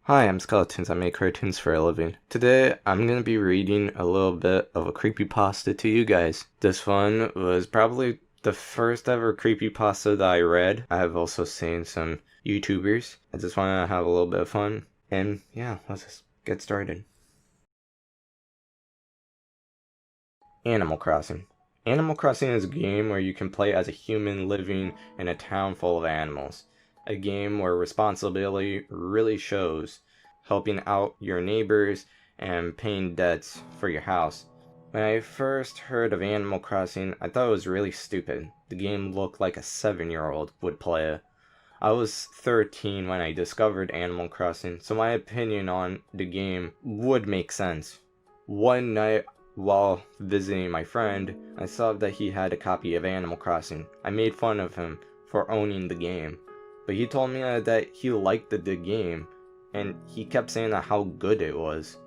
Hi, I'm Skeletons. I make cartoons for a living. Today, I'm going to be reading a little bit of a creepypasta to you guys. This one was probably the first ever creepypasta that I read. I have also seen some YouTubers. I just want to have a little bit of fun. And yeah, let's just get started. Animal Crossing. Animal Crossing is a game where you can play as a human living in a town full of animals. A game where responsibility really shows, helping out your neighbors and paying debts for your house. When I first heard of Animal Crossing, I thought it was really stupid. The game looked like a 7-year-old would play it. I was 13 when I discovered Animal Crossing, so my opinion on the game would make sense. One night while visiting my friend, I saw that he had a copy of Animal Crossing. I made fun of him for owning the game, but he told me that he liked the game, and he kept saying that how good it was.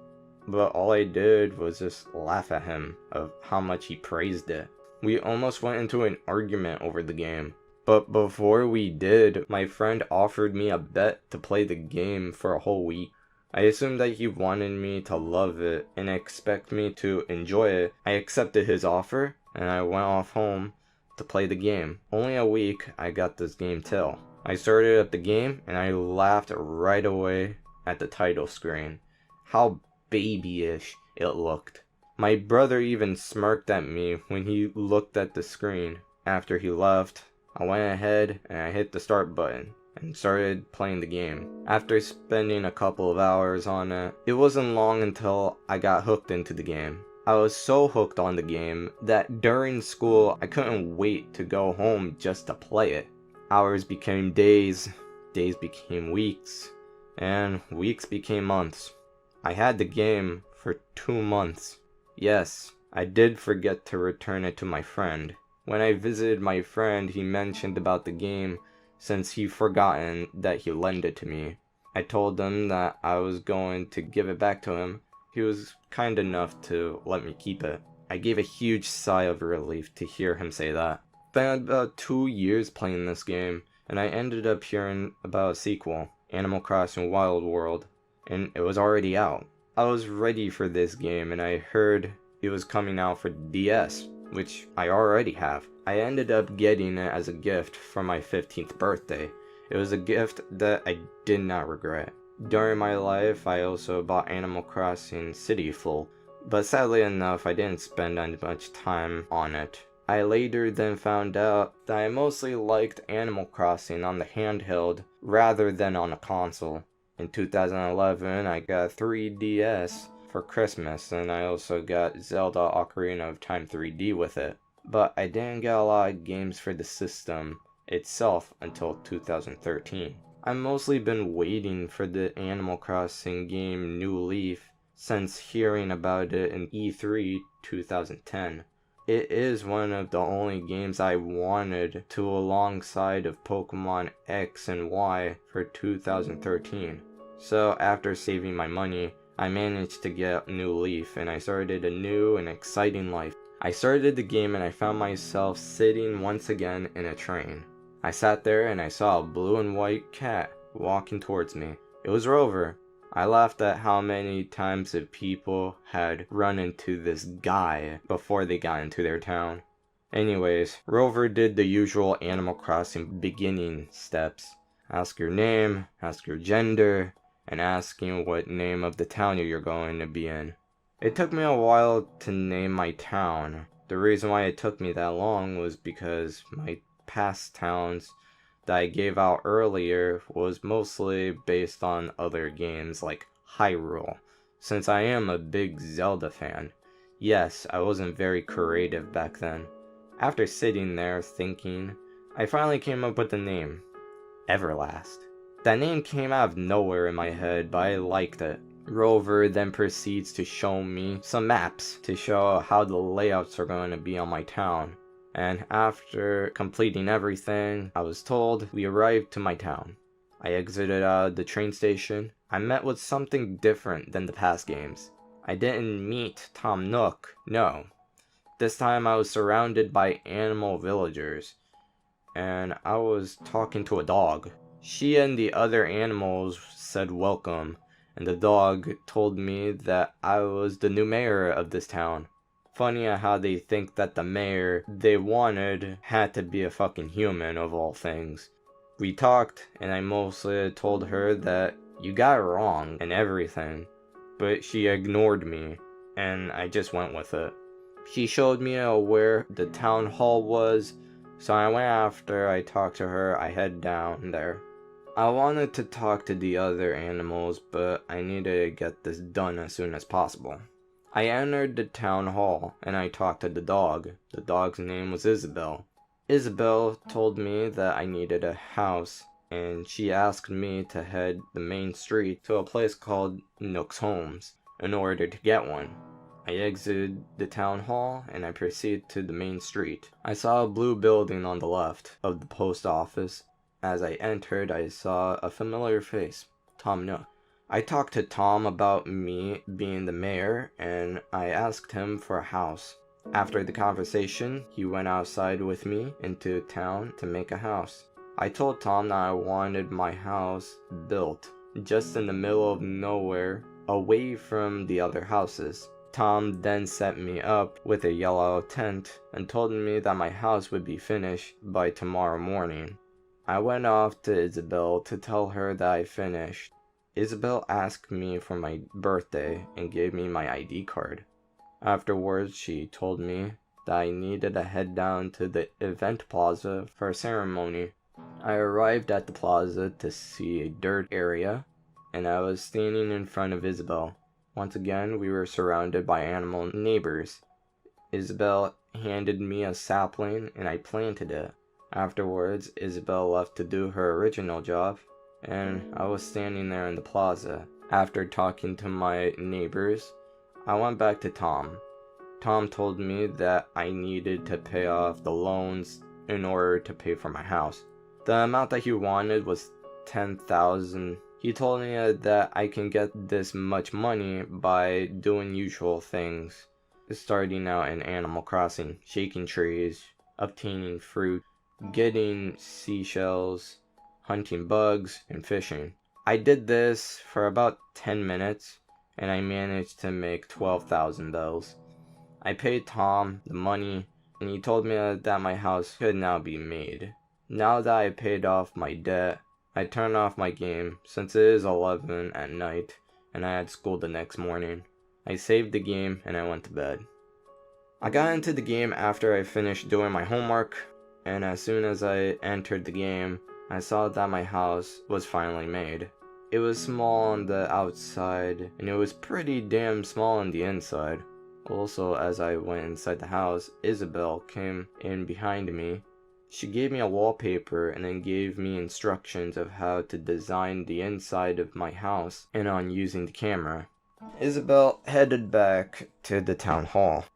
But all I did was just laugh at him of how much he praised it. We almost went into an argument over the game. But before we did, my friend offered me a bet to play the game for a whole week. I assumed that he wanted me to love it and expect me to enjoy it. I accepted his offer and I went off home to play the game. Only a week I got this game till. I started up the game and I laughed right away at the title screen. How babyish it looked. My brother even smirked at me when he looked at the screen. After he left, I went ahead and I hit the start button and started playing the game. After spending a couple of hours on it, it wasn't long until I got hooked into the game. I was so hooked on the game that during school I couldn't wait to go home just to play it. Hours became days, days became weeks, and weeks became months. I had the game for 2 months. Yes, I did forget to return it to my friend. When I visited my friend, he mentioned about the game since he'd forgotten that he lent it to me. I told him that I was going to give it back to him. He was kind enough to let me keep it. I gave a huge sigh of relief to hear him say that. Spent about 2 years playing this game, and I ended up hearing about a sequel, Animal Crossing Wild World, and it was already out. I was ready for this game, and I heard it was coming out for DS, which I already have. I ended up getting it as a gift for my 15th birthday. It was a gift that I did not regret. During my life, I also bought Animal Crossing City Full, but sadly enough, I didn't spend much time on it. I later then found out that I mostly liked Animal Crossing on the handheld rather than on a console. In 2011, I got 3DS for Christmas, and I also got Zelda Ocarina of Time 3D with it. But I didn't get a lot of games for the system itself until 2013. I've mostly been waiting for the Animal Crossing game New Leaf since hearing about it in E3 2010. It is one of the only games I wanted to alongside of Pokemon X and Y for 2013. So after saving my money, I managed to get New Leaf and I started a new and exciting life. I started the game and I found myself sitting once again in a train. I sat there and I saw a blue and white cat walking towards me. It was Rover. I laughed at how many times the people had run into this guy before they got into their town. Anyways, Rover did the usual Animal Crossing beginning steps. Ask your name, ask your gender, and asking what name of the town you're going to be in. It took me a while to name my town. The reason why it took me that long was because my past towns that I gave out earlier was mostly based on other games like Hyrule, since I am a big Zelda fan. Yes, I wasn't very creative back then. After sitting there thinking, I finally came up with the name, Everlast. That name came out of nowhere in my head, but I liked it. Rover then proceeds to show me some maps to show how the layouts are going to be on my town. And after completing everything, I was told we arrived to my town. I exited out of the train station. I met with something different than the past games. I didn't meet Tom Nook, no. This time I was surrounded by animal villagers, and I was talking to a dog. She and the other animals said welcome, and the dog told me that I was the new mayor of this town. Funny how they think that the mayor they wanted had to be a fucking human of all things. We talked, and I mostly told her that you got it wrong and everything, but she ignored me, and I just went with it. She showed me where the town hall was, so I went after I talked to her. I head down there. I wanted to talk to the other animals, but I needed to get this done as soon as possible. I entered the town hall, and I talked to the dog. The dog's name was Isabel. Isabel told me that I needed a house, and she asked me to head the main street to a place called Nook's Homes in order to get one. I exited the town hall, and I proceeded to the main street. I saw a blue building on the left of the post office. As I entered, I saw a familiar face, Tom Nook. I talked to Tom about me being the mayor, and I asked him for a house. After the conversation, he went outside with me into town to make a house. I told Tom that I wanted my house built just in the middle of nowhere, away from the other houses. Tom then set me up with a yellow tent and told me that my house would be finished by tomorrow morning. I went off to Isabel to tell her that I finished. Isabel asked me for my birthday and gave me my ID card. Afterwards, she told me that I needed to head down to the event plaza for a ceremony. I arrived at the plaza to see a dirt area, and I was standing in front of Isabel. Once again, we were surrounded by animal neighbors. Isabel handed me a sapling, and I planted it. Afterwards, Isabel left to do her original job, and I was standing there in the plaza. After talking to my neighbors, I went back to Tom. Tom told me that I needed to pay off the loans in order to pay for my house. The amount that he wanted was $10,000. He told me that I can get this much money by doing usual things, starting out in Animal Crossing, shaking trees, obtaining fruit, getting seashells, hunting bugs, and fishing. I did this for about 10 minutes, and I managed to make 12,000 bells. I paid Tom the money, and he told me that my house could now be made. Now that I paid off my debt, I turned off my game since it is 11 at night, and I had school the next morning. I saved the game, and I went to bed. I got into the game after I finished doing my homework, and as soon as I entered the game, I saw that my house was finally made. It was small on the outside, and it was pretty damn small on the inside. Also, as I went inside the house, Isabel came in behind me. She gave me a wallpaper and then gave me instructions of how to design the inside of my house and on using the camera. Isabel headed back to the town hall.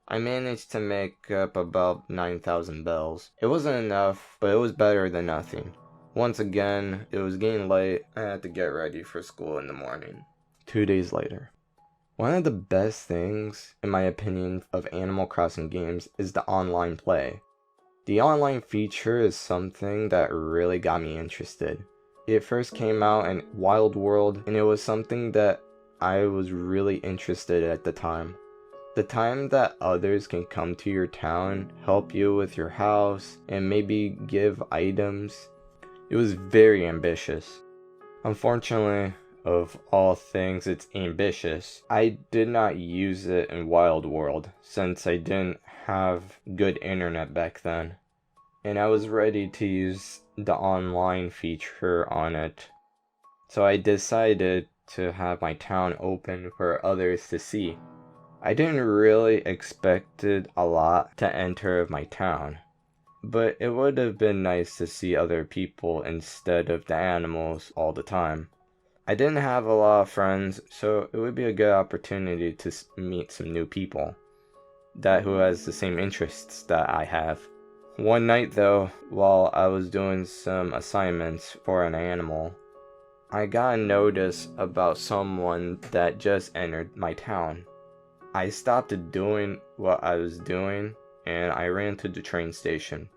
I managed to make up about 9,000 bells. It wasn't enough, but it was better than nothing. Once again, it was getting late. I had to get ready for school in the morning. 2 days later. One of the best things, in my opinion, of Animal Crossing games is the online play. The online feature is something that really got me interested. It first came out in Wild World, and it was something that I was really interested in at the time. The time that others can come to your town, help you with your house, and maybe give items, it was very ambitious. Unfortunately, of all things it's ambitious, I did not use it in Wild World since I didn't have good internet back then, and I was ready to use the online feature on it. So I decided to have my town open for others to see. I didn't really expect a lot to enter of my town, but it would have been nice to see other people instead of the animals all the time. I didn't have a lot of friends, so it would be a good opportunity to meet some new people who has the same interests that I have. One night though, while I was doing some assignments for an animal, I got a notice about someone that just entered my town. I stopped doing what I was doing and I ran to the train station.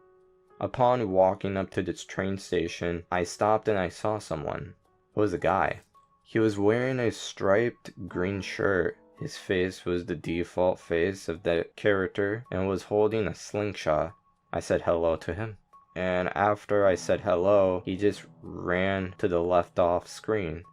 Upon walking up to this train station, I stopped and I saw someone. It was a guy. He was wearing a striped green shirt. His face was the default face of that character and was holding a slingshot. I said hello to him. And after I said hello, he just ran to the left off screen.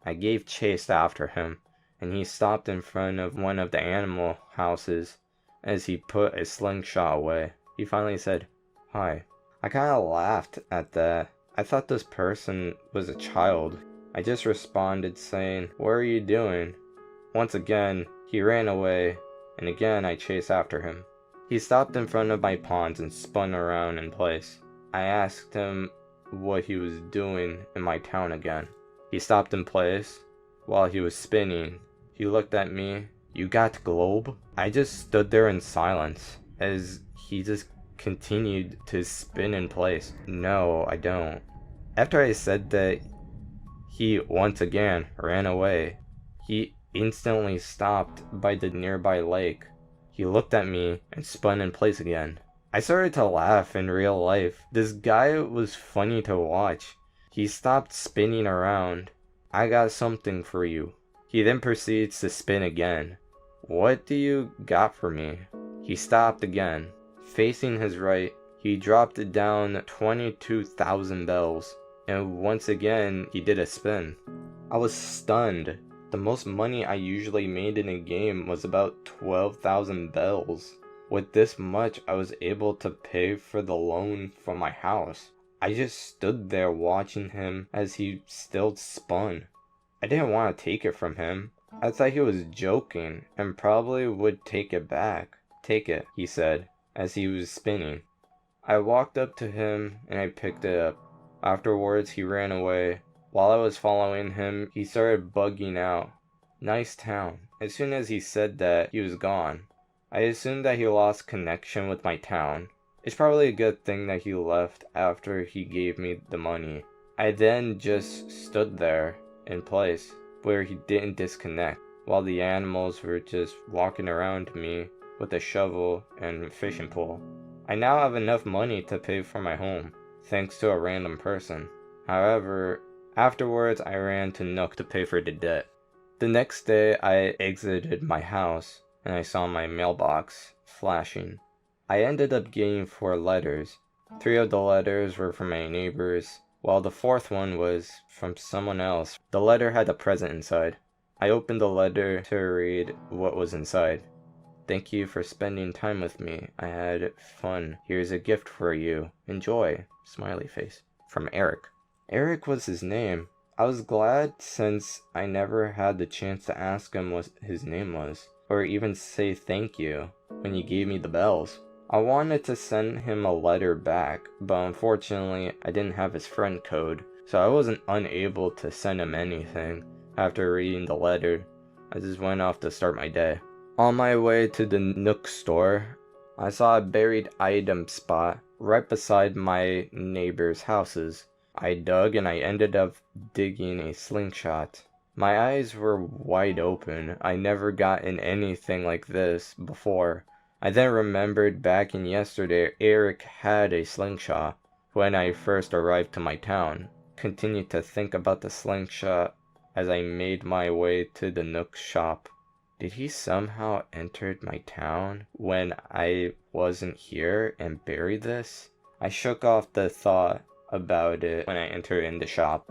I gave chase after him, and he stopped in front of one of the animal houses as he put a slingshot away. He finally said, "Hi." I kinda laughed at that. I thought this person was a child. I just responded saying, "What are you doing?" Once again, he ran away, and again I chased after him. He stopped in front of my pawns and spun around in place. I asked him what he was doing in my town again. He stopped in place while he was spinning. He looked at me. "You got globe?" I just stood there in silence as he just continued to spin in place. "No, I don't." After I said that, he once again ran away. He instantly stopped by the nearby lake. He looked at me and spun in place again. I started to laugh in real life. This guy was funny to watch. He stopped spinning around. "I got something for you." He then proceeds to spin again. "What do you got for me?" He stopped again. Facing his right, he dropped it down 22,000 bells. And once again, he did a spin. I was stunned. The most money I usually made in a game was about 12,000 bells. With this much, I was able to pay for the loan for my house. I just stood there watching him as he still spun. I didn't want to take it from him. I thought he was joking and probably would take it back. "Take it," he said, as he was spinning. I walked up to him and I picked it up. Afterwards, he ran away. While I was following him, he started bugging out. "Nice town." As soon as he said that, he was gone. I assumed that he lost connection with my town. It's probably a good thing that he left after he gave me the money. I then just stood there in place where he didn't disconnect while the animals were just walking around me with a shovel and fishing pole. I now have enough money to pay for my home, thanks to a random person. However, afterwards I ran to Nook to pay for the debt. The next day I exited my house and I saw my mailbox flashing. I ended up getting 4 letters. 3 of the letters were from my neighbors, while the 4th one was from someone else. The letter had a present inside. I opened the letter to read what was inside. "Thank you for spending time with me. I had fun. Here's a gift for you. Enjoy." Smiley face. From Eric. Eric was his name. I was glad since I never had the chance to ask him what his name was, or even say thank you when he gave me the bells. I wanted to send him a letter back, but unfortunately I didn't have his friend code, so I wasn't unable to send him anything. After reading the letter, I just went off to start my day. On my way to the Nook store, I saw a buried item spot right beside my neighbor's houses. I dug and I ended up digging a slingshot. My eyes were wide open. I never gotten anything like this before. I then remembered back in yesterday, Eric had a slingshot when I first arrived to my town. Continued to think about the slingshot as I made my way to the Nook shop. Did he somehow entered my town when I wasn't here and buried this? I shook off the thought about it when I entered in the shop.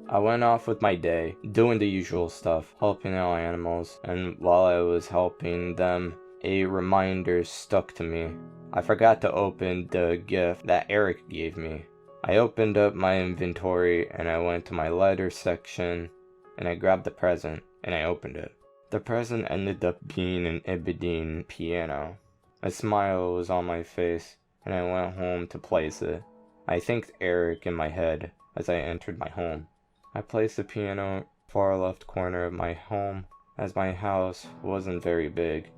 I went off with my day, doing the usual stuff, helping out animals, and while I was helping them, a reminder stuck to me. I forgot to open the gift that Eric gave me. I opened up my inventory and I went to my letter section and I grabbed the present and I opened it. The present ended up being an Ibidine piano. A smile was on my face and I went home to place it. I thanked Eric in my head as I entered my home. I placed the piano far left corner of my home as my house wasn't very big.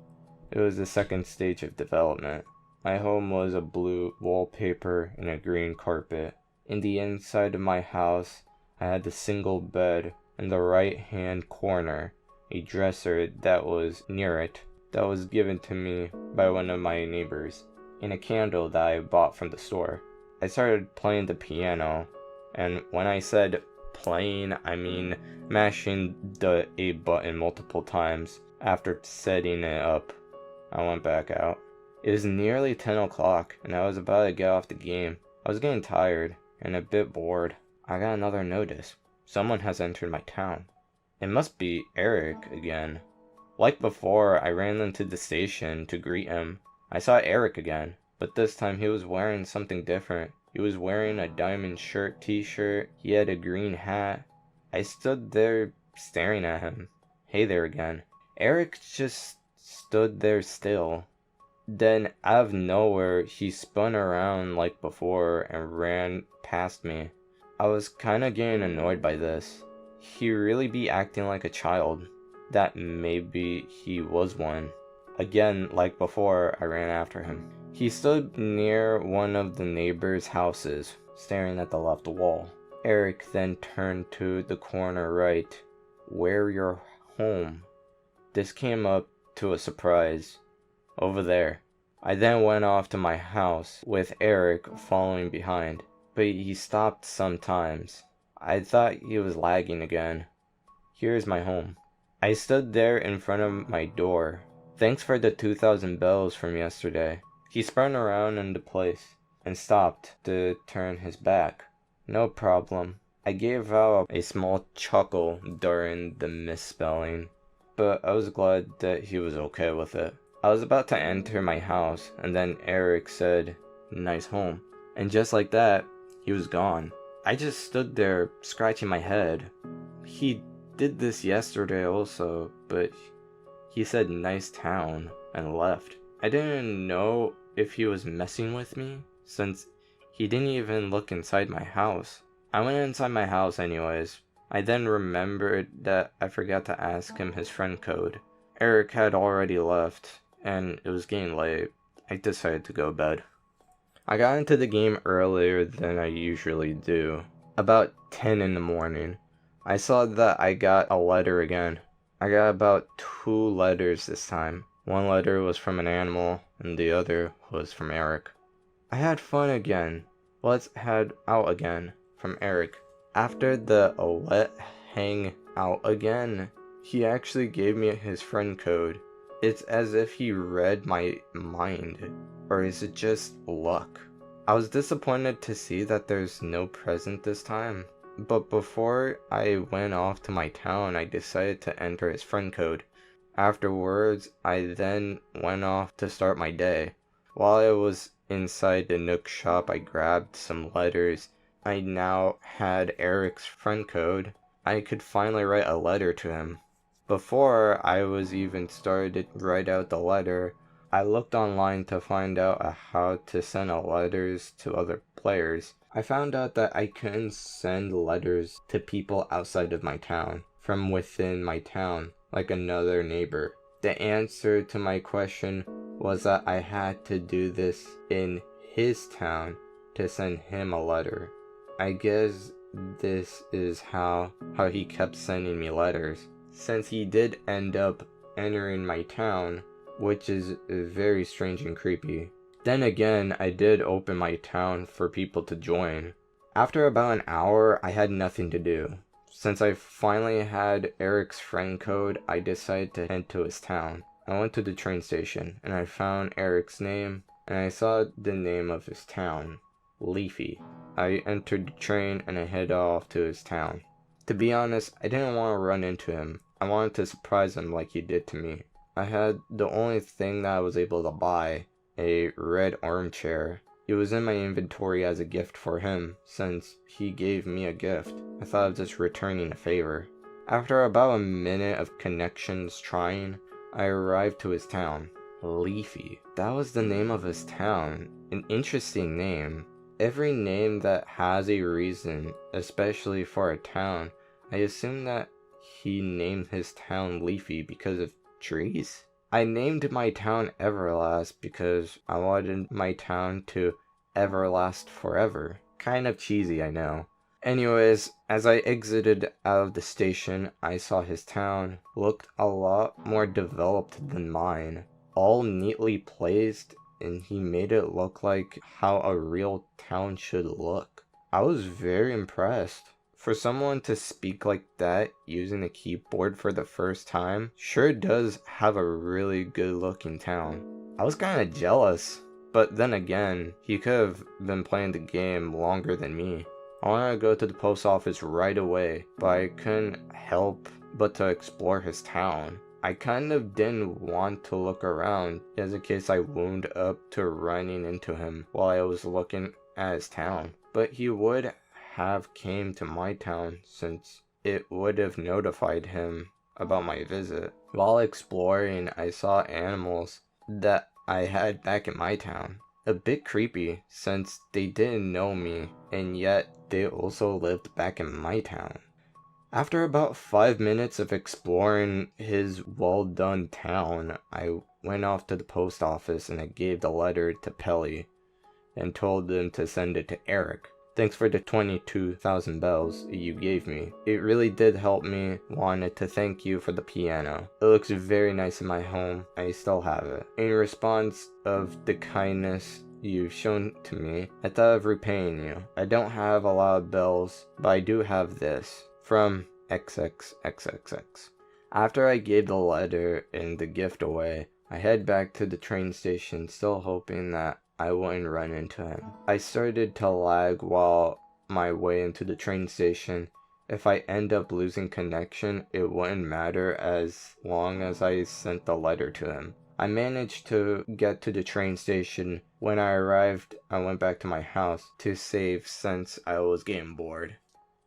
It was the second stage of development. My home was a blue wallpaper and a green carpet. In the inside of my house, I had the single bed in the right-hand corner, a dresser that was near it, that was given to me by one of my neighbors, and a candle that I bought from the store. I started playing the piano, and when I said playing, I mean mashing the A button multiple times. After setting it up, I went back out. It was nearly 10 o'clock, and I was about to get off the game. I was getting tired, and a bit bored. I got another notice. Someone has entered my town. It must be Eric again. Like before, I ran into the station to greet him. I saw Eric again, but this time he was wearing something different. He was wearing a diamond shirt, t-shirt, he had a green hat. I stood there staring at him. Hey there again. Eric just stood there still. Then, out of nowhere, he spun around like before and ran past me. I was kinda getting annoyed by this. He really be acting like a child. That maybe he was one. Again, like before, I ran after him. He stood near one of the neighbors' houses, staring at the left wall. Eric then turned to the corner right, where you're home. This came up to a surprise. Over there. I then went off to my house, with Eric following behind, but he stopped sometimes. I thought he was lagging again. Here's my home. I stood there in front of my door. Thanks for the 2,000 bells from yesterday. He spun around into place, and stopped to turn his back. No problem. I gave out a small chuckle during the misspelling, but I was glad that he was okay with it. I was about to enter my house, and then Eric said, "Nice home." And just like that, he was gone. I just stood there, scratching my head. He did this yesterday also, but he said "nice town" and left. I didn't know if he was messing with me, since he didn't even look inside my house. I went inside my house anyways. I then remembered that I forgot to ask him his friend code. Eric had already left, and it was getting late. I decided to go to bed. I got into the game earlier than I usually do, about 10 in the morning. I saw that I got a letter again. I got about 2 letters this time. One letter was from an animal, and the other was from Eric. I had fun again. Let's head out again, from Eric. After the let hang out again, he actually gave me his friend code. It's as if he read my mind. Or is it just luck? I was disappointed to see that there's no present this time. But before I went off to my town, I decided to enter his friend code. Afterwards, I then went off to start my day. While I was inside the Nook shop, I grabbed some letters. I now had Eric's friend code. I could finally write a letter to him. Before I was even started to write out the letter, I looked online to find out how to send letters to other players. I found out that I couldn't send letters to people outside of my town, from within my town, like another neighbor. The answer to my question was that I had to do this in his town to send him a letter. I guess this is how he kept sending me letters, since he did end up entering my town, which is very strange and creepy. Then again, I did open my town for people to join. After about an hour, I had nothing to do. Since I finally had Eric's friend code, I decided to head to his town. I went to the train station, and I found Eric's name, and I saw the name of his town, Leafy. I entered the train, and I headed off to his town. To be honest, I didn't want to run into him. I wanted to surprise him like he did to me. I had the only thing that I was able to buy, a red armchair. It was in my inventory as a gift for him, since he gave me a gift. I thought of just returning a favor. After about a minute of connections trying, I arrived to his town. Leafy. That was the name of his town. An interesting name. Every name that has a reason, especially for a town, I assume that he named his town Leafy because of trees? I named my town Everlast because I wanted my town to everlast forever. Kind of cheesy, I know. Anyways, as I exited out of the station, I saw his town looked a lot more developed than mine. All neatly placed, and he made it look like how a real town should look. I was very impressed. For someone to speak like that using a keyboard for the first time sure does have a really good looking town. I was kinda jealous, but then again, he could have been playing the game longer than me. I wanted to go to the post office right away, but I couldn't help but to explore his town. I kind of didn't want to look around, just in case I wound up to running into him while I was looking at his town. But he would have came to my town since it would have notified him about my visit. While exploring, I saw animals that I had back in my town. A bit creepy since they didn't know me and yet they also lived back in my town. After about 5 minutes of exploring his well-done town, I went off to the post office and I gave the letter to Pelly and told them to send it to Eric. Thanks for the 22,000 bells you gave me. It really did help me. Wanted to thank you for the piano. It looks very nice in my home. I still have it. In response of the kindness you've shown to me, I thought of repaying you. I don't have a lot of bells, but I do have this. From XXXXX. After I gave the letter and the gift away, I head back to the train station, still hoping that I wouldn't run into him. I started to lag while my way into the train station. If I end up losing connection, it wouldn't matter as long as I sent the letter to him. I managed to get to the train station. When I arrived, I went back to my house to save since I was getting bored.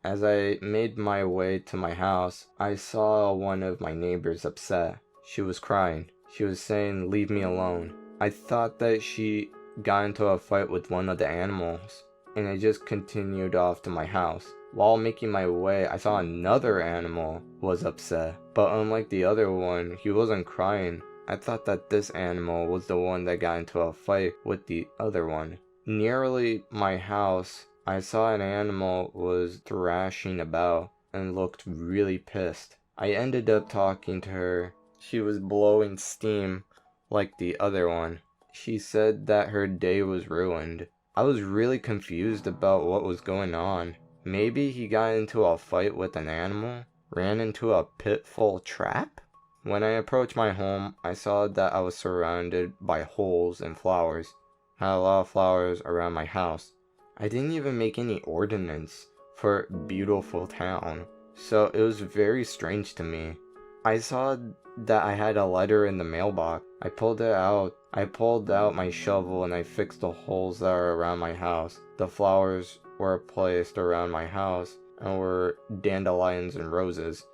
As I made my way to my house, I saw one of my neighbors upset. She was crying. She was saying, "Leave me alone." I thought that she got into a fight with one of the animals, and I just continued off to my house. While making my way, I saw another animal was upset, but unlike the other one, he wasn't crying. I thought that this animal was the one that got into a fight with the other one. Nearly my house, I saw an animal was thrashing about and looked really pissed. I ended up talking to her. She was blowing steam like the other one. She said that her day was ruined. I was really confused about what was going on. Maybe he got into a fight with an animal? Ran into a pitfall trap? When I approached my home, I saw that I was surrounded by holes and flowers. I had a lot of flowers around my house. I didn't even make any ordinance for beautiful town, so it was very strange to me. I saw that I had a letter in the mailbox. I pulled it out. I pulled out my shovel and I fixed the holes that are around my house. The flowers were placed around my house and were dandelions and roses.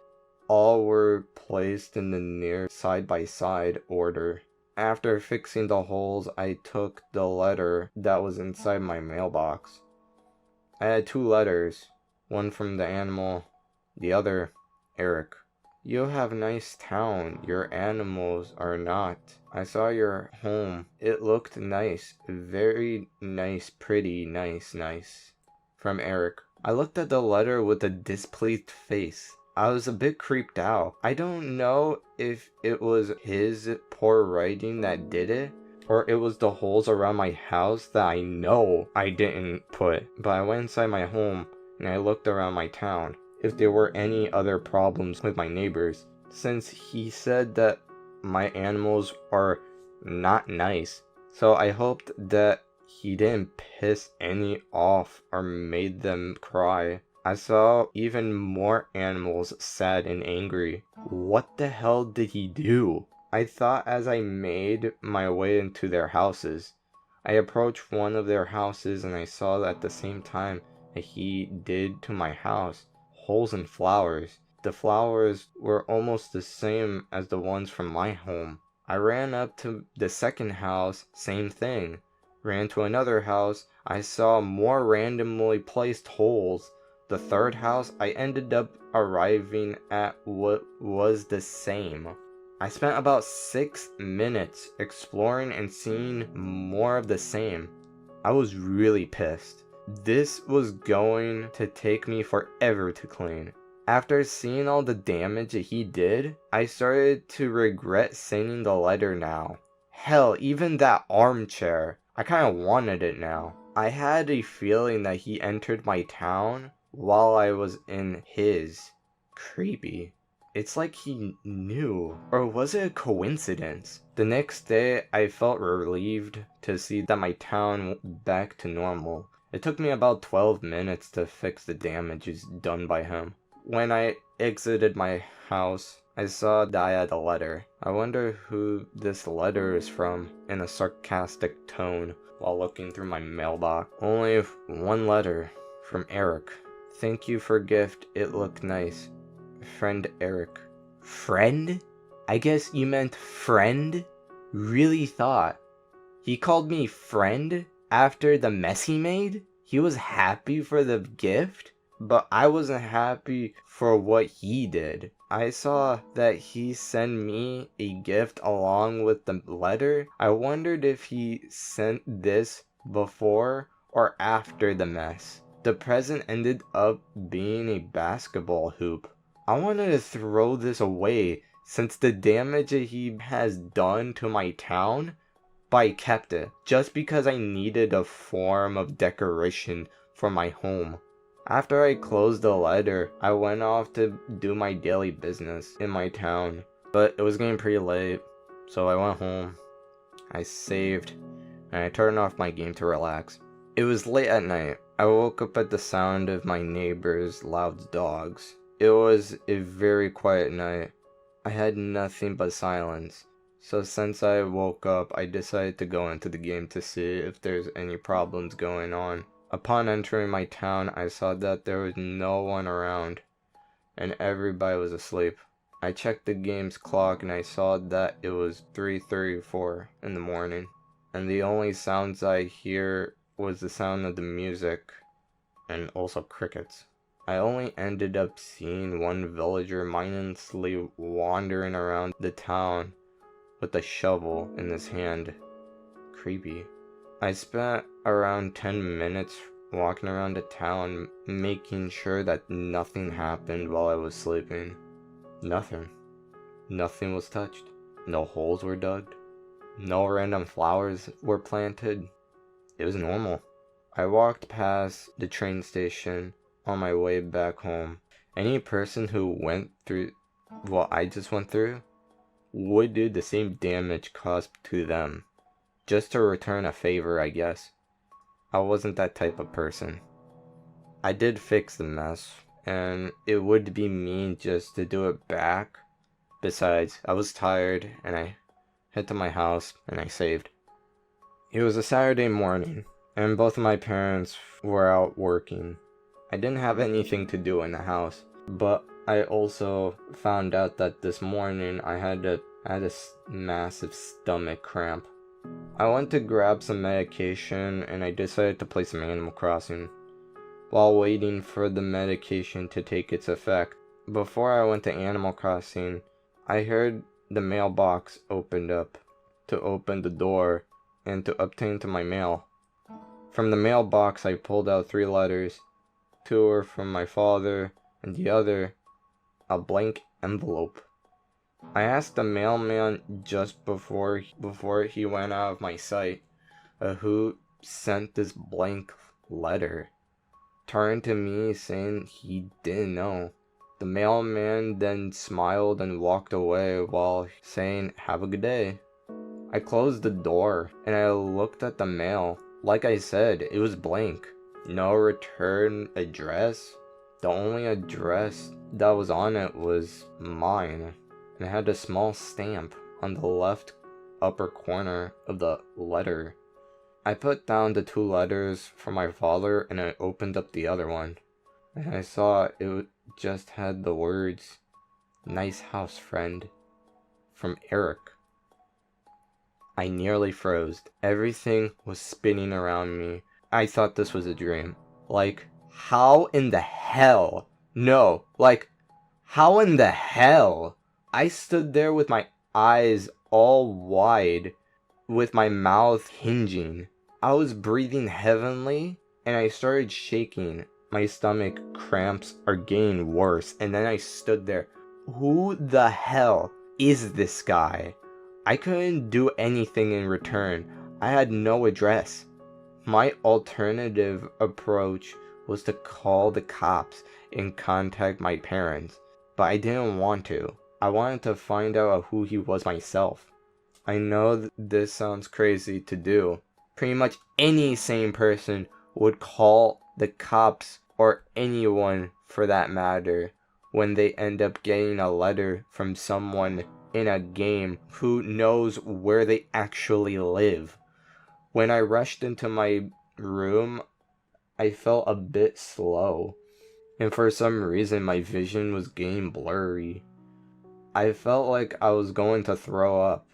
All were placed in the near side-by-side order. After fixing the holes, I took the letter that was inside my mailbox. I had 2 letters, one from the animal, the other, Eric. You have a nice town, your animals are not. I saw your home, it looked nice, very nice, pretty, nice. From Eric. I looked at the letter with a displeased face. I was a bit creeped out. I don't know if it was his poor writing that did it, or it was the holes around my house that I know I didn't put. But I went inside my home and I looked around my town if there were any other problems with my neighbors, since he said that my animals are not nice. So I hoped that he didn't piss any off or made them cry. I saw even more animals sad and angry. What the hell did he do? I thought as I made my way into their houses. I approached one of their houses and I saw that at the same time that he did to my house. Holes and flowers. The flowers were almost the same as the ones from my home. I ran up to the second house, same thing. Ran to another house, I saw more randomly placed holes. The third house, I ended up arriving at what was the same. I spent about 6 minutes exploring and seeing more of the same. I was really pissed. This was going to take me forever to clean. After seeing all the damage that he did, I started to regret sending the letter now. Hell, even that armchair, I kinda wanted it now. I had a feeling that he entered my town while I was in his. Creepy. It's like he knew. Or was it a coincidence? The next day, I felt relieved to see that my town went back to normal. It took me about 12 minutes to fix the damages done by him. When I exited my house, I saw that I had a letter. I wonder who this letter is from, in a sarcastic tone, while looking through my mailbox. Only one letter, from Eric. Thank you for gift, it looked nice. Friend Eric. Friend? I guess you meant friend? Really thought. He called me friend after the mess he made? He was happy for the gift? But I wasn't happy for what he did. I saw that he sent me a gift along with the letter. I wondered if he sent this before or after the mess. The present ended up being a basketball hoop. I wanted to throw this away since the damage that he has done to my town, but I kept it just because I needed a form of decoration for my home. After I closed the letter, I went off to do my daily business in my town, but it was getting pretty late, so I went home. I saved, and I turned off my game to relax. It was late at night. I woke up at the sound of my neighbor's loud dogs. It was a very quiet night. I had nothing but silence. So since I woke up, I decided to go into the game to see if there's any problems going on. Upon entering my town, I saw that there was no one around, and everybody was asleep. I checked the game's clock and I saw that it was 3:34 in the morning, and the only sounds I hear was the sound of the music, and also crickets. I only ended up seeing one villager mindlessly wandering around the town with a shovel in his hand. Creepy. I spent around 10 minutes walking around the town, making sure that nothing happened while I was sleeping. Nothing. Nothing was touched. No holes were dug. No random flowers were planted. It was normal. I walked past the train station on my way back home. Any person who went through what I just went through would do the same damage caused to them, just to return a favor, I guess. I wasn't that type of person. I did fix the mess, and it would be mean just to do it back. Besides, I was tired, and I hid to my house, and I saved. It was a Saturday morning, and both of my parents were out working. I didn't have anything to do in the house, but I also found out that this morning I had a massive stomach cramp. I went to grab some medication and I decided to play some Animal Crossing while waiting for the medication to take its effect. Before I went to Animal Crossing, I heard the mailbox opened up to open the door and to obtain to my mail. From the mailbox I pulled out 3 letters. 2 were from my father, and the other, a blank envelope. I asked the mailman just before he went out of my sight, who sent this blank letter. Turned to me saying he didn't know. The mailman then smiled and walked away while saying, "Have a good day." I closed the door and I looked at the mail. Like I said, it was blank. No return address. The only address that was on it was mine, and it had a small stamp on the left upper corner of the letter. I put down the 2 letters from my father and I opened up the other one, and I saw it just had the words, "Nice house, friend," from Eric. I nearly froze. Everything was spinning around me. I thought this was a dream. Like, how in the hell? No, like, how in the hell? I stood there with my eyes all wide, with my mouth hinging. I was breathing heavily, and I started shaking. My stomach cramps are getting worse, and then I stood there. Who the hell is this guy? I couldn't do anything in return. I had no address. My alternative approach was to call the cops and contact my parents, but I didn't want to. I wanted to find out who he was myself. I know this sounds crazy to do. Pretty much any sane person would call the cops, or anyone for that matter, when they end up getting a letter from someone in a game who knows where they actually live. When I rushed into my room, I felt a bit slow, and for some reason my vision was getting blurry. I felt like I was going to throw up,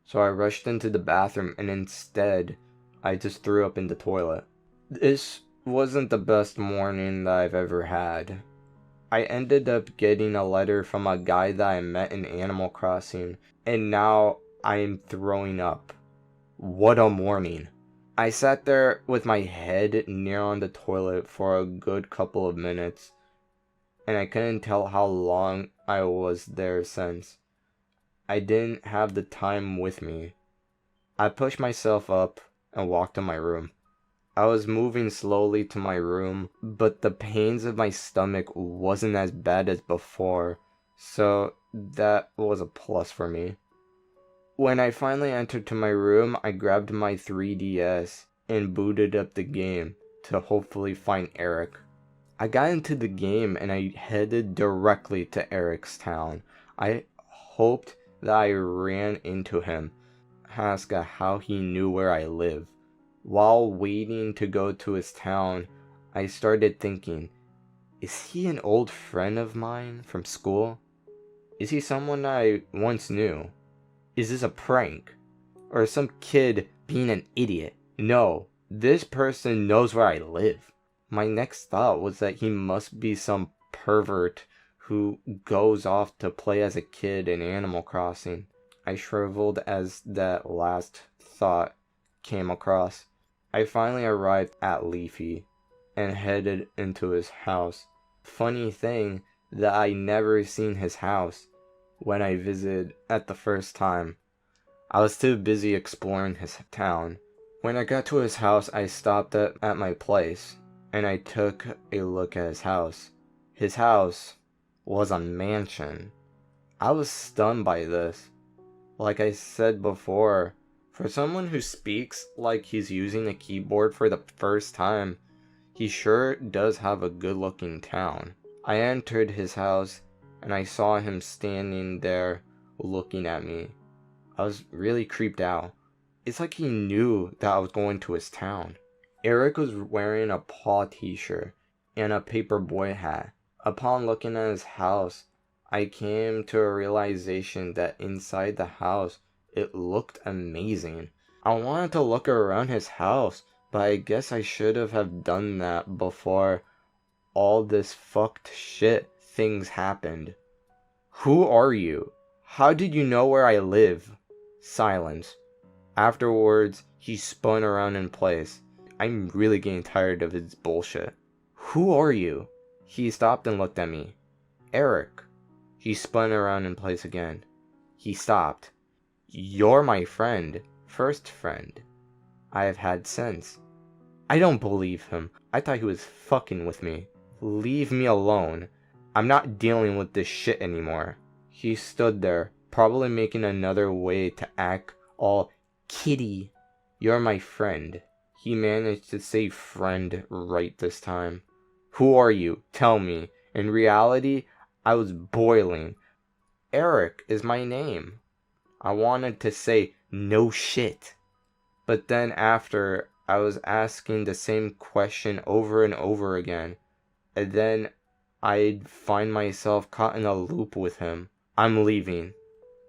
so I rushed into the bathroom, and instead I just threw up in the toilet. This wasn't the best morning that I've ever had. I ended up getting a letter from a guy that I met in Animal Crossing, and now I am throwing up. What a morning. I sat there with my head near on the toilet for a good couple of minutes, and I couldn't tell how long I was there since. I didn't have the time with me. I pushed myself up and walked to my room. I was moving slowly to my room, but the pains of my stomach wasn't as bad as before, so that was a plus for me. When I finally entered to my room, I grabbed my 3DS and booted up the game to hopefully find Eric. I got into the game and I headed directly to Eric's town. I hoped that I ran into him, asked how he knew where I live. While waiting to go to his town, I started thinking, is he an old friend of mine from school? Is he someone I once knew? Is this a prank? Or some kid being an idiot? No, this person knows where I live. My next thought was that he must be some pervert who goes off to play as a kid in Animal Crossing. I shriveled as that last thought came across. I finally arrived at Leafy and headed into his house. Funny thing that I never seen his house when I visited at the first time. I was too busy exploring his town. When I got to his house, I stopped at my place and I took a look at his house. His house was a mansion. I was stunned by this. Like I said before, for someone who speaks like he's using a keyboard for the first time, he sure does have a good-looking town. I entered his house and I saw him standing there looking at me. I was really creeped out. It's like he knew that I was going to his town. Eric was wearing a paw t-shirt and a paperboy hat. Upon looking at his house, I came to a realization that inside the house, it looked amazing. I wanted to look around his house, but I guess I should have done that before all this fucked shit things happened. Who are you? How did you know where I live? Silence. Afterwards, he spun around in place. I'm really getting tired of his bullshit. Who are you? He stopped and looked at me. Eric. He spun around in place again. He stopped. You're my friend. First friend I have had since. I don't believe him. I thought he was fucking with me. Leave me alone. I'm not dealing with this shit anymore. He stood there, probably making another way to act all kitty. You're my friend. He managed to say friend right this time. Who are you? Tell me. In reality, I was boiling. Eric is my name. I wanted to say no shit. But then after, I was asking the same question over and over again. And then I'd find myself caught in a loop with him. I'm leaving.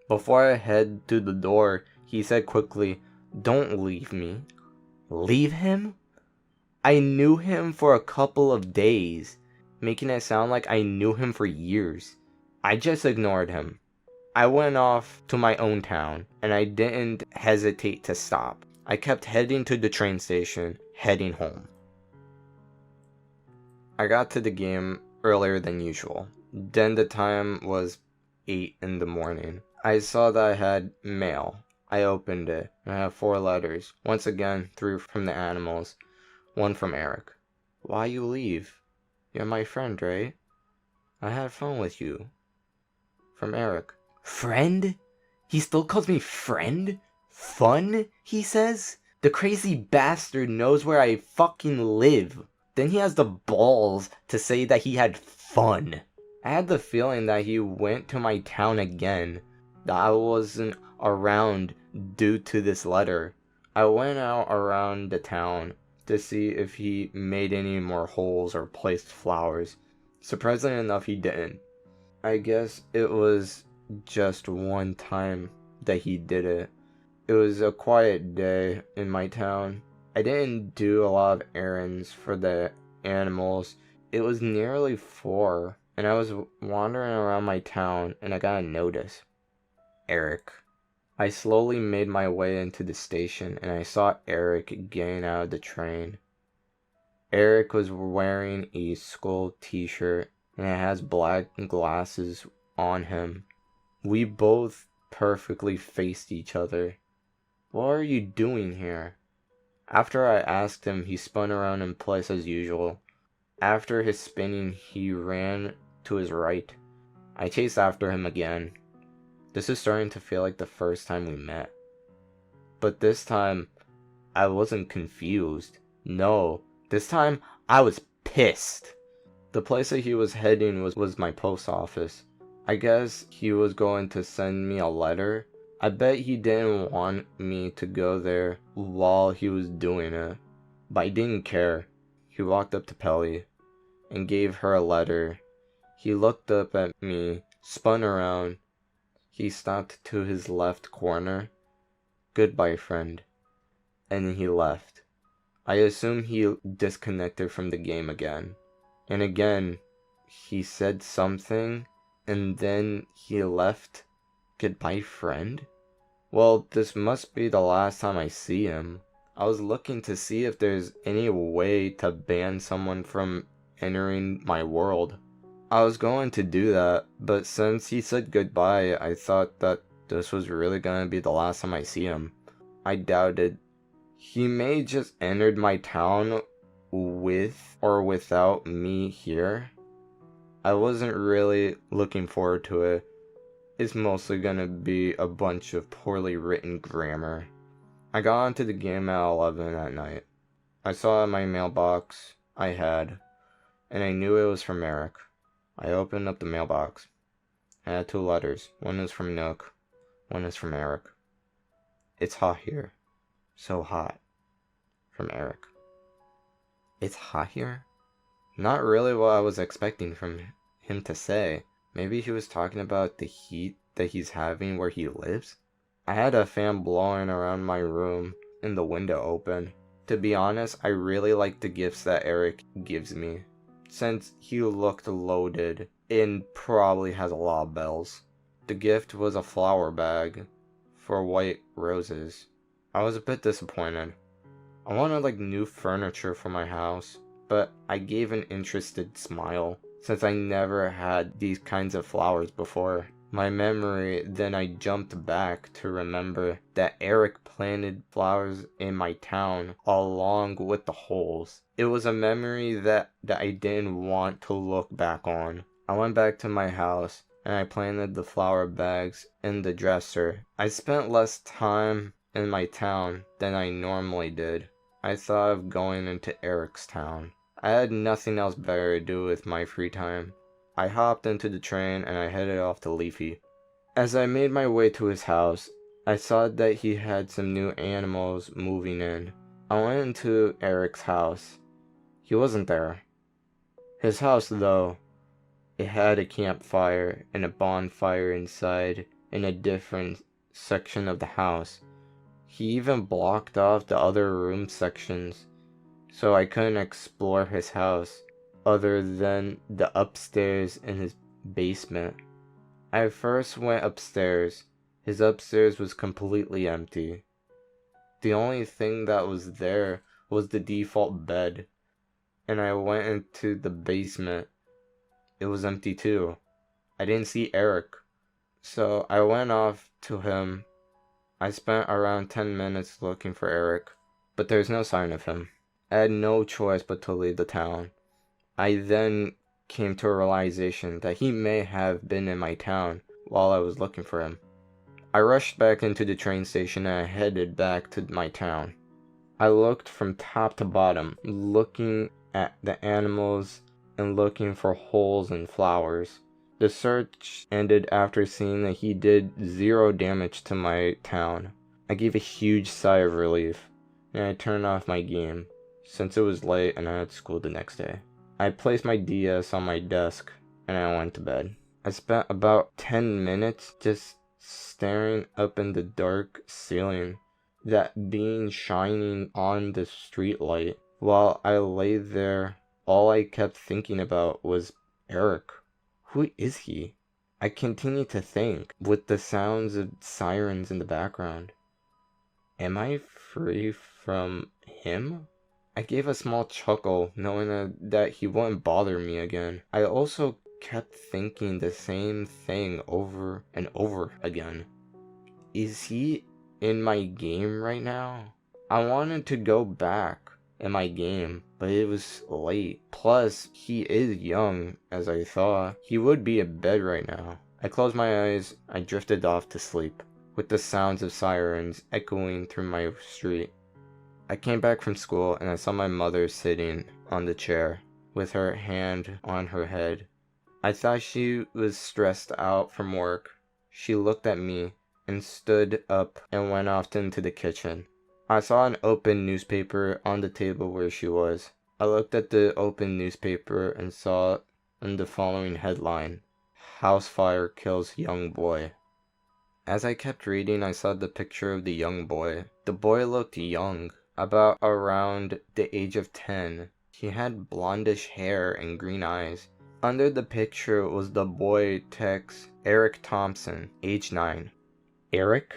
Before I head to the door, he said quickly, don't leave me. Leave him? I knew him for a couple of days, making it sound like I knew him for years. I just ignored him. I went off to my own town, and I didn't hesitate to stop. I kept heading to the train station, heading home. I got to the game earlier than usual. Then the time was 8 in the morning. I saw that I had mail. I opened it, and I have 4 letters. Once again, 3 from the animals, 1 from Eric. Why you leave? You're my friend, right? I had fun with you. From Eric. Friend? He still calls me friend? Fun, he says? The crazy bastard knows where I fucking live. Then he has the balls to say that he had fun. I had the feeling that he went to my town again, that I wasn't around due to this letter. I went out around the town to see if he made any more holes or placed flowers. Surprisingly enough, he didn't. I guess it was just one time that he did it. It was a quiet day in my town. I didn't do a lot of errands for the animals. It was nearly 4, and I was wandering around my town, and I got a notice. Eric. I slowly made my way into the station, and I saw Eric getting out of the train. Eric was wearing a skull t-shirt, and it has black glasses on him. We both perfectly faced each other. What are you doing here? After I asked him, he spun around in place as usual. After his spinning, he ran to his right. I chased after him again. This is starting to feel like the first time we met. But this time, I wasn't confused. No, this time, I was pissed. The place that he was heading was my post office. I guess he was going to send me a letter. I bet he didn't want me to go there while he was doing it. But I didn't care. He walked up to Pelly and gave her a letter. He looked up at me, spun around. He stopped to his left corner. Goodbye, friend. And he left. I assume he disconnected from the game again. And again, he said something, and then he left. Goodbye, friend? Well, this must be the last time I see him. I was looking to see if there's any way to ban someone from entering my world. I was going to do that, but since he said goodbye, I thought that this was really going to be the last time I see him. I doubted. He may just entered my town with or without me here. I wasn't really looking forward to it. It's mostly gonna be a bunch of poorly written grammar. I got onto the game at 11 at night. I saw in my mailbox I had, and I knew it was from Eric. I opened up the mailbox. I had 2 letters. One is from Nook. One is from Eric. It's hot here. So hot. From Eric. It's hot here? Not really what I was expecting from him to say. Maybe he was talking about the heat that he's having where he lives? I had a fan blowing around my room and the window open. To be honest, I really like the gifts that Eric gives me, since he looked loaded and probably has a lot of bells. The gift was a flower bag for white roses. I was a bit disappointed. I wanted like new furniture for my house, but I gave an interested smile, since I never had these kinds of flowers before. My memory, then I jumped back to remember that Eric planted flowers in my town along with the holes. It was a memory that I didn't want to look back on. I went back to my house and I planted the flower bags in the dresser. I spent less time in my town than I normally did. I thought of going into Eric's town. I had nothing else better to do with my free time. I hopped into the train and I headed off to Leafy. As I made my way to his house, I saw that he had some new animals moving in. I went into Eric's house. He wasn't there. His house, though, it had a campfire and a bonfire inside in a different section of the house. He even blocked off the other room sections, so I couldn't explore his house other than the upstairs and his basement. I first went upstairs. His upstairs was completely empty. The only thing that was there was the default bed, and I went into the basement. It was empty too. I didn't see Eric, so I went off to him. I spent around 10 minutes looking for Eric, but there's no sign of him. I had no choice but to leave the town. I then came to a realization that he may have been in my town while I was looking for him. I rushed back into the train station and I headed back to my town. I looked from top to bottom, looking at the animals and looking for holes and flowers. The search ended after seeing that he did 0 damage to my town. I gave a huge sigh of relief, and I turned off my game, since it was late and I had school the next day. I placed my DS on my desk, and I went to bed. I spent about 10 minutes just staring up in the dark ceiling, that being shining on the street light. While I lay there, all I kept thinking about was Eric. Who is he? I continued to think, with the sounds of sirens in the background. Am I free from him? I gave a small chuckle, knowing that he wouldn't bother me again. I also kept thinking the same thing over and over again. Is he in my game right now? I wanted to go back in my game, but it was late. Plus, he is young, as I thought. He would be in bed right now. I closed my eyes, I drifted off to sleep, with the sounds of sirens echoing through my street. I came back from school and I saw my mother sitting on the chair, with her hand on her head. I thought she was stressed out from work. She looked at me and stood up and went off into the kitchen. I saw an open newspaper on the table where she was. I looked at the open newspaper and saw in the following headline: House fire kills young boy. As I kept reading, I saw the picture of the young boy. The boy looked young, about around the age of 10. He had blondish hair and green eyes. Under the picture was the boy text Eric Thompson, age 9. Eric?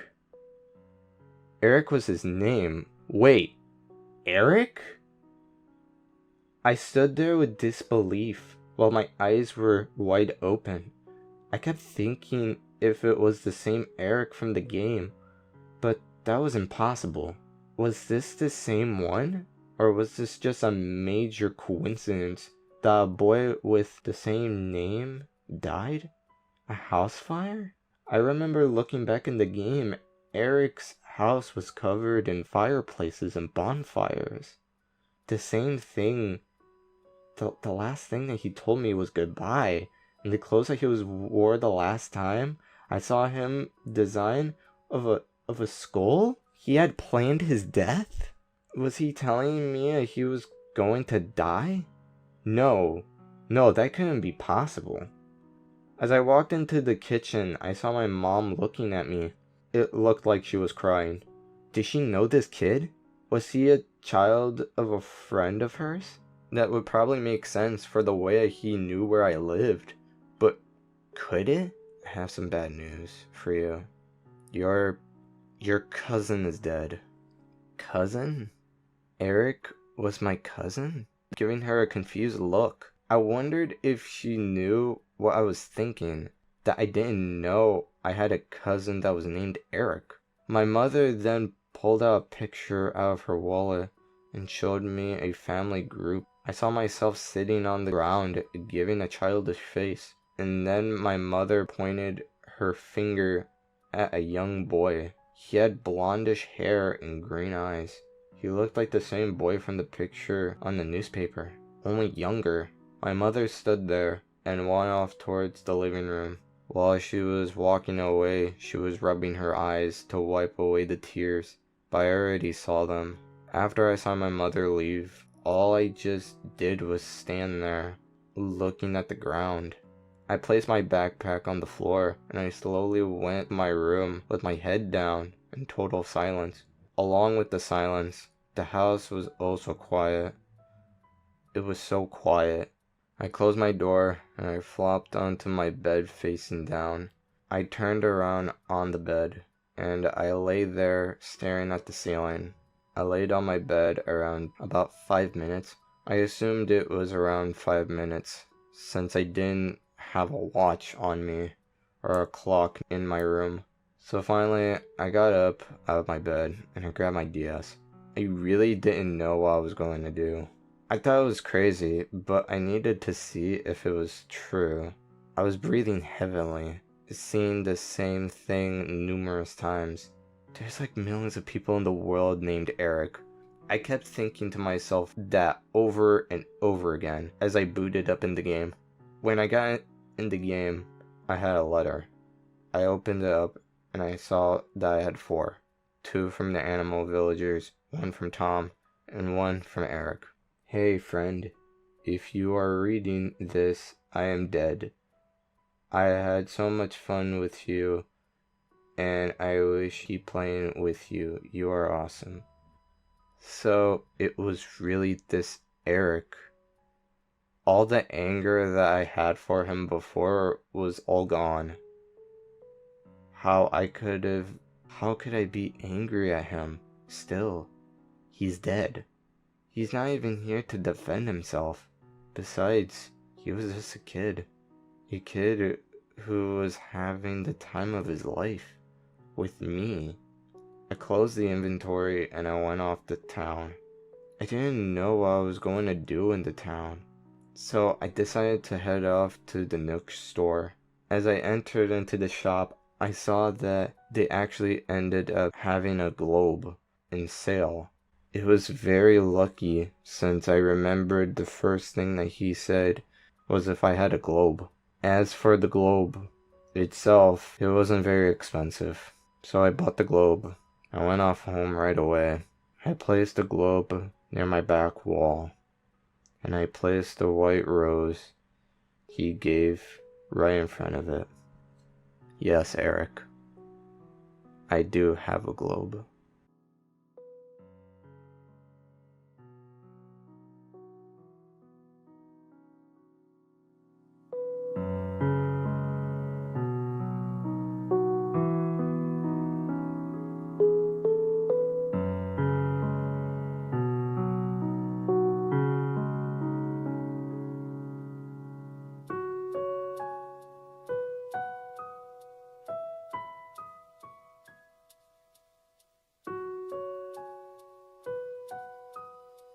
Eric was his name. Wait, Eric? I stood there with disbelief while my eyes were wide open. I kept thinking if it was the same Eric from the game, but that was impossible. Was this the same one? Or was this just a major coincidence that a boy with the same name died? A house fire? I remember looking back in the game, Eric's house was covered in fireplaces and bonfires. The same thing, the last thing that he told me was goodbye, and the clothes that he wore the last time I saw him design of a skull? He had planned his death? Was he telling me he was going to die? No, that couldn't be possible. As I walked into the kitchen, I saw my mom looking at me. It looked like she was crying. Did she know this kid? Was he a child of a friend of hers? That would probably make sense for the way he knew where I lived. But could it? I have some bad news for you. Your cousin is dead. Cousin? Eric was my cousin? Giving her a confused look. I wondered if she knew what I was thinking, that I didn't know I had a cousin that was named Eric. My mother then pulled out a picture out of her wallet and showed me a family group. I saw myself sitting on the ground giving a childish face, and then my mother pointed her finger at a young boy. He had blondish hair and green eyes. He looked like the same boy from the picture on the newspaper, only younger. My mother stood there and went off towards the living room. While she was walking away, she was rubbing her eyes to wipe away the tears, but I already saw them. After I saw my mother leave, all I just did was stand there, looking at the ground. I placed my backpack on the floor, and I slowly went to my room with my head down in total silence. Along with the silence, the house was also quiet. It was so quiet. I closed my door and I flopped onto my bed facing down. I turned around on the bed and I lay there staring at the ceiling. I laid on my bed around about 5 minutes. I assumed it was around 5 minutes since I didn't have a watch on me or a clock in my room. So finally, I got up out of my bed and I grabbed my DS. I really didn't know what I was going to do. I thought it was crazy, but I needed to see if it was true. I was breathing heavily, seeing the same thing numerous times. There's like millions of people in the world named Eric. I kept thinking to myself that over and over again as I booted up in the game. When I got in the game, I had a letter. I opened it up and I saw that I had 4. 2 from the animal villagers, 1 from Tom, and 1 from Eric. Hey friend, if you are reading this, I am dead. I had so much fun with you, and I wish to keep playing with you. You are awesome. So it was really this Eric. All the anger that I had for him before was all gone. How could I be angry at him still? He's dead. He's not even here to defend himself. Besides, he was just a kid. A kid who was having the time of his life with me. I closed the inventory and I went off to town. I didn't know what I was going to do in the town, so I decided to head off to the Nook store. As I entered into the shop, I saw that they actually ended up having a globe in sale. It was very lucky since I remembered the first thing that he said was if I had a globe. As for the globe itself, it wasn't very expensive, so I bought the globe. I went off home right away. I placed the globe near my back wall, and I placed the white rose he gave right in front of it. Yes, Eric, I do have a globe.